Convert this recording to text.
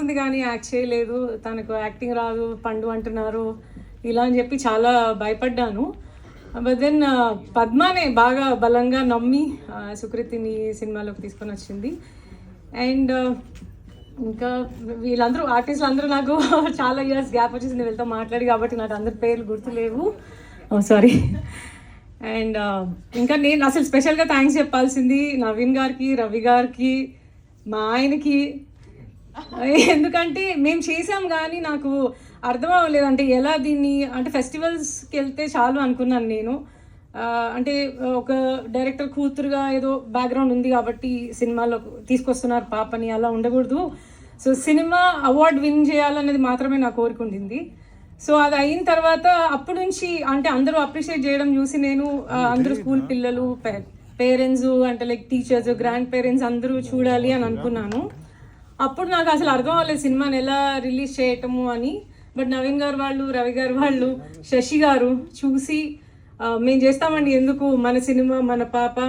అవుతుంది కానీ యాక్ట్ చేయలేదు, తనకు యాక్టింగ్ రాదు, పండు అంటున్నారు ఇలా అని చెప్పి చాలా భయపడ్డాను. బట్ దెన్ పద్మానే బాగా బలంగా నమ్మి సుకృతిని సినిమాలోకి తీసుకొని వచ్చింది. అండ్ ఇంకా వీళ్ళందరూ ఆర్టిస్టులు అందరూ నాకు చాలా ఇయర్స్ గ్యాప్ వచ్చేసింది వీళ్ళతో మాట్లాడి, కాబట్టి నాకు అందరి పేర్లు గుర్తులేవు, సారీ. అండ్ ఇంకా నేను అసలు స్పెషల్గా థ్యాంక్స్ చెప్పాల్సింది నవీన్ గారికి, రవి గారికి, మా ఆయనకి. ఎందుకంటే మేము చేసాం కానీ నాకు అర్థం అవ్వలేదు, అంటే ఎలా దీన్ని, అంటే ఫెస్టివల్స్కి వెళ్తే చాలు అనుకున్నాను నేను. అంటే ఒక డైరెక్టర్ కూతురుగా ఏదో బ్యాక్గ్రౌండ్ ఉంది కాబట్టి సినిమాలో తీసుకొస్తున్నారు పాపని, అలా ఉండకూడదు. సో సినిమా అవార్డ్ విన్ చేయాలనేది మాత్రమే నా కోరిక ఉండింది. సో అది అయిన తర్వాత అప్పటి నుంచి అంటే అందరూ అప్రిషియేట్ చేయడం చూసి నేను అందరూ స్కూల్ పిల్లలు, పేరెంట్స్, అంటే లైక్ టీచర్స్, గ్రాండ్ పేరెంట్స్ అందరూ చూడాలి అని అనుకున్నాను. అప్పుడు నాకు అసలు అర్థం అవ్వలేదు సినిమాని ఎలా రిలీజ్ చేయటము అని. బట్ నవీన్ గారు వాళ్ళు, రవి గారు వాళ్ళు, శశి గారు చూసి మేము చేస్తామండి, ఎందుకు, మన సినిమా మన పాప